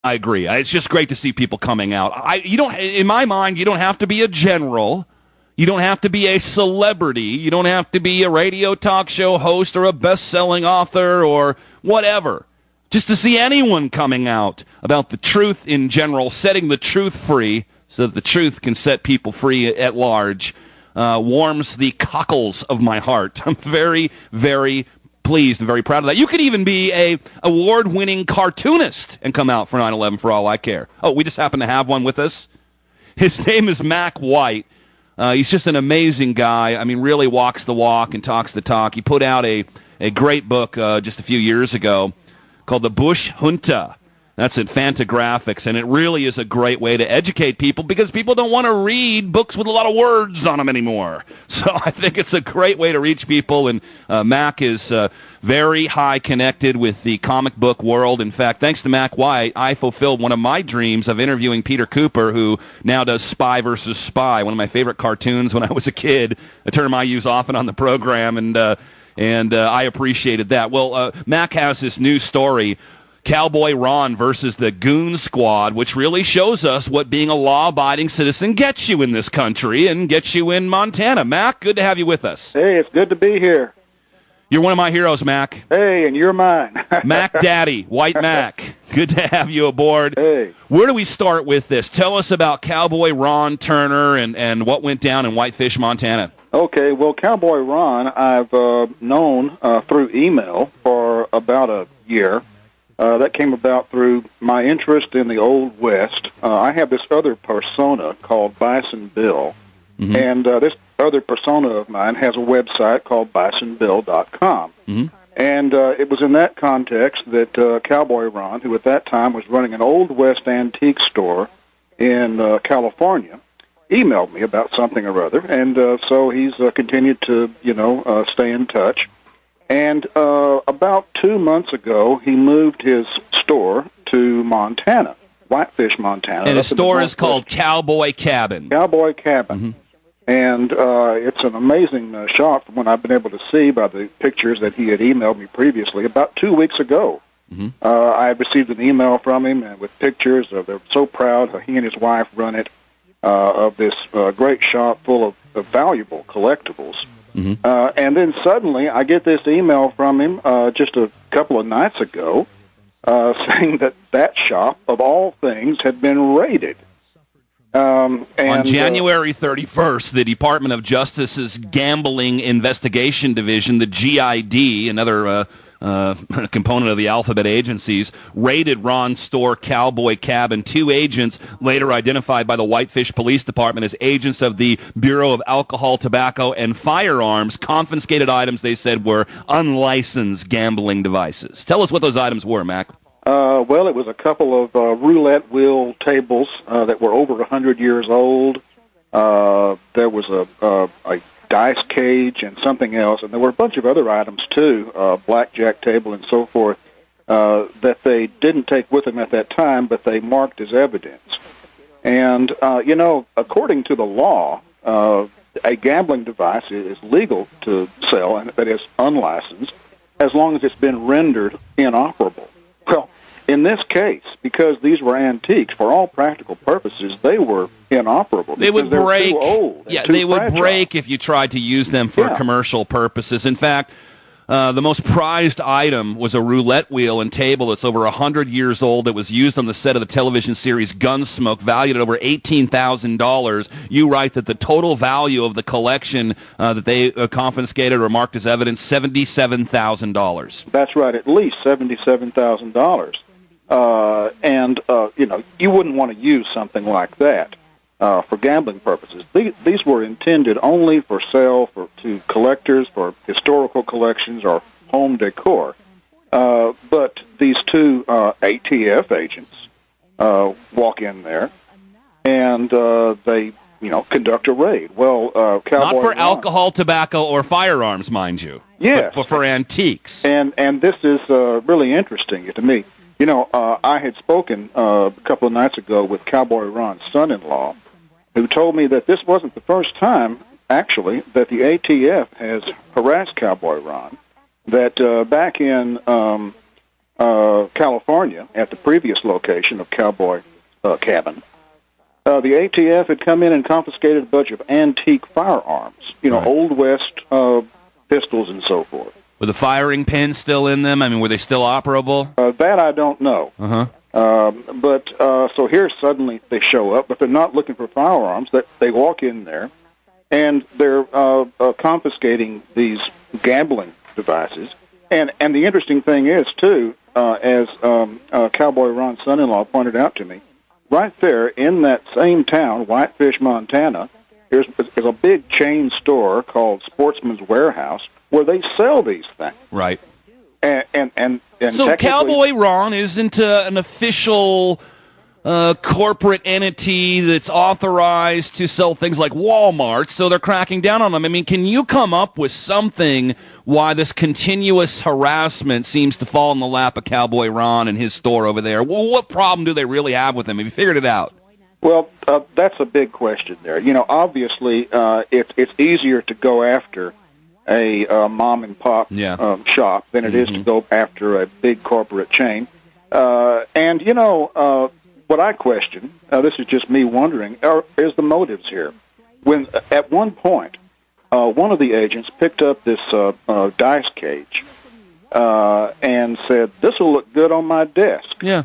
I agree. It's just great to see people coming out. In my mind, you don't have to be a general. You don't have to be a celebrity. You don't have to be a radio talk show host or a best-selling author or whatever. Just to see anyone coming out about the truth in general, setting the truth free so that the truth can set people free at large, warms the cockles of my heart. I'm very, very pleased and very proud of that. You could even be a award-winning cartoonist and come out for 9/11 for all I care. Oh, we just happen to have one with us. His name is Mack White. He's just an amazing guy. I mean, really walks the walk and talks the talk. He put out a great book just a few years ago called The Bush Junta. That's at Fantagraphics, and it really is a great way to educate people because people don't want to read books with a lot of words on them anymore. So I think it's a great way to reach people, and Mack is very high connected with the comic book world. In fact, thanks to Mack White, I fulfilled one of my dreams of interviewing Peter Cooper, who now does Spy vs. Spy, one of my favorite cartoons when I was a kid, a term I use often on the program, and I appreciated that. Well, Mack has this new story, Cowboy Ron versus the Goon Squad, which really shows us what being a law-abiding citizen gets you in this country and gets you in Montana. Mack, good to have you with us. Hey, it's good to be here. You're one of my heroes, Mack. Hey, and you're mine. Mack Daddy, White Mack. Good to have you aboard. Hey. Where do we start with this? Tell us about Cowboy Ron Turner and what went down in Whitefish, Montana. Okay, well, Cowboy Ron I've known through email for about a year. That came about through my interest in the Old West. I have this other persona called Bison Bill, and this other persona of mine has a website called bisonbill.com. And it was in that context that Cowboy Ron, who at that time was running an Old West antique store in California, emailed me about something or other, and so he's continued to, stay in touch. And about 2 months ago, he moved his store to Montana, Whitefish, Montana. And his store is called Cowboy Cabin. Cowboy Cabin. And it's an amazing shop from what I've been able to see by the pictures that he had emailed me previously. About 2 weeks ago, I had received an email from him with pictures of, they're so proud how he and his wife run it, of this great shop full of valuable collectibles. And then suddenly I get this email from him just a couple of nights ago saying that shop, of all things, had been raided. On January 31st, the Department of Justice's Gambling Investigation Division, the GID, another component of the alphabet agencies, raided Ron's store, Cowboy Cabin. 2 agents, later identified by the Whitefish Police Department as agents of the Bureau of Alcohol, Tobacco, and Firearms, confiscated items they said were unlicensed gambling devices. Tell us what those items were, Mack. Well, it was a couple of roulette wheel tables that were over 100 years old. There was a dice cage and something else, and there were a bunch of other items too, blackjack table and so forth, that they didn't take with them at that time, but they marked as evidence. And, according to the law, a gambling device is legal to sell, and that is unlicensed, as long as it's been rendered inoperable. Well, in this case, because these were antiques, for all practical purposes, they were inoperable. They would break. Too old. Yeah, they would break if you tried to use them for commercial purposes. In fact, the most prized item was a roulette wheel and table that's over 100 years old. It was used on the set of the television series Gunsmoke, valued at over $18,000. You write that the total value of the collection that they confiscated or marked as evidence, $77,000. That's right, at least $77,000. And you wouldn't want to use something like that for gambling purposes. These were intended only for sale to collectors, for historical collections, or home decor. But these 2 ATF agents walk in there, and they conduct a raid. Well, Cowboy not for alcohol, tobacco, or firearms, mind you. Yes. But for antiques. And this is really interesting to me. I had spoken a couple of nights ago with Cowboy Ron's son-in-law, who told me that this wasn't the first time, actually, that the ATF has harassed Cowboy Ron, that back in California, at the previous location of Cowboy Cabin, the ATF had come in and confiscated a bunch of antique firearms, Old West pistols and so forth. Were the firing pins still in them? I mean, were they still operable? That I don't know. But so here suddenly they show up, but they're not looking for firearms. They walk in there, and they're confiscating these gambling devices. And the interesting thing is, too, as Cowboy Ron's son-in-law pointed out to me, right there in that same town, Whitefish, Montana, there's a big chain store called Sportsman's Warehouse where they sell these things. Right. And so Cowboy Ron isn't an official corporate entity that's authorized to sell things like Walmart, so they're cracking down on them. I mean, can you come up with something why this continuous harassment seems to fall in the lap of Cowboy Ron and his store over there? Well, what problem do they really have with him? Have you figured it out? Well, that's a big question there. Obviously, it's easier to go after a mom and pop shop than it is to go after a big corporate chain. What I question, this is just me wondering, is the motives here. When at one point, one of the agents picked up this dice cage and said, "This will look good on my desk." Yeah.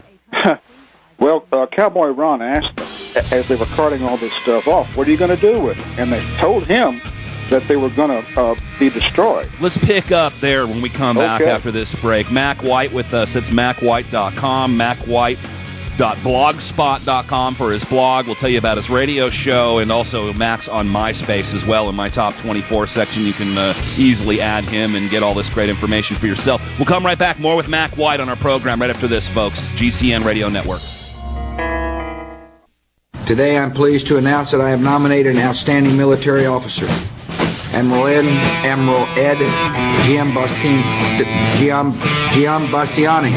Well, Cowboy Ron asked them, as they were carting all this stuff off, "What are you going to do with it?" And they told him that they were going to be destroyed. Let's pick up there when we come back after this break. Mack White with us. It's MackWhite.com, MackWhite.blogspot.com for his blog. We'll tell you about his radio show, and also Mack's on MySpace as well in my Top 24 section. You can easily add him and get all this great information for yourself. We'll come right back. More with Mack White on our program right after this, folks. GCN Radio Network. Today I'm pleased to announce that I have nominated an outstanding military officer, Admiral Ed Giambastiani.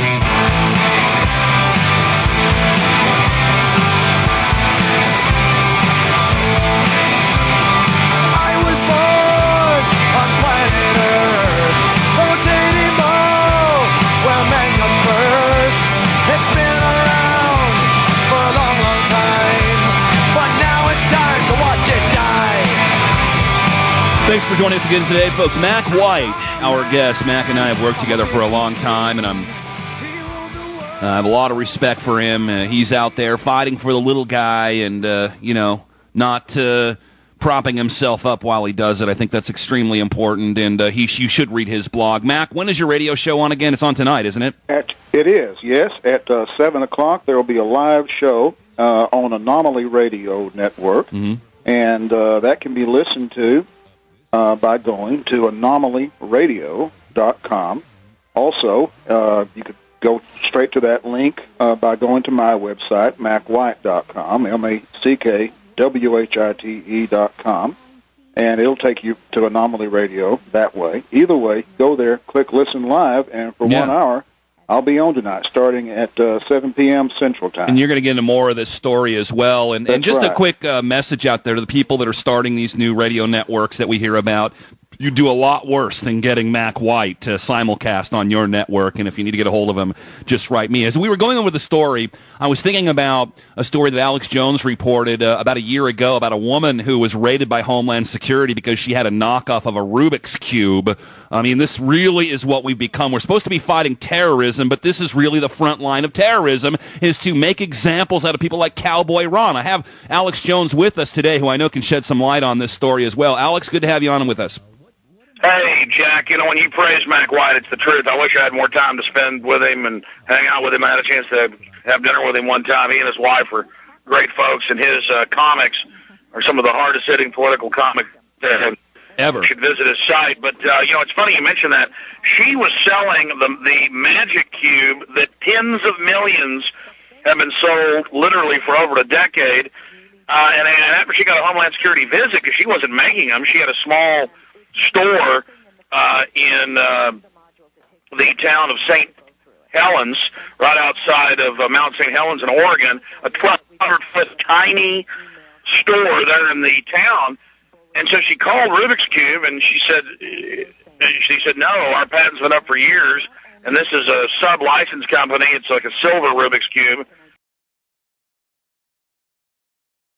Thanks for joining us again today, folks. Mack White, our guest. Mack and I have worked together for a long time, and I have a lot of respect for him. He's out there fighting for the little guy and, not propping himself up while he does it. I think that's extremely important, and you should read his blog. Mack, when is your radio show on again? It's on tonight, isn't it? It is, yes. At 7 o'clock, there will be a live show on Anomaly Radio Network, and that can be listened to by going to anomalyradio.com. Also, you could go straight to that link by going to my website, MackWhite.com, MackWhite.com, and it'll take you to Anomaly Radio that way. Either way, go there, click Listen Live, and for 1 hour, I'll be on tonight, starting at 7 p.m. Central Time. And you're going to get into more of this story as well. And just a quick message out there to the people that are starting these new radio networks that we hear about. You do a lot worse than getting Mack White to simulcast on your network, and if you need to get a hold of him, just write me. As we were going over the story, I was thinking about a story that Alex Jones reported about a year ago about a woman who was raided by Homeland Security because she had a knockoff of a Rubik's Cube. I mean, this really is what we've become. We're supposed to be fighting terrorism, but this is really the front line of terrorism, is to make examples out of people like Cowboy Ron. I have Alex Jones with us today, who I know can shed some light on this story as well. Alex, good to have you on with us. Hey, Jack, when you praise Mack White, it's the truth. I wish I had more time to spend with him and hang out with him. I had a chance to have dinner with him one time. He and his wife are great folks, and his comics are some of the hardest-hitting political comics ever. You should visit his site. But, it's funny you mentioned that. She was selling the Magic Cube that tens of millions have been sold literally for over a decade. And after she got a Homeland Security visit, because she wasn't making them, she had a small store in the town of St. Helens, right outside of Mount St. Helens in Oregon, a 1,200-foot tiny store there in the town. And so she called Rubik's Cube, and she said, no, our patent's been up for years. and this is a sub-license company. It's like a silver Rubik's Cube.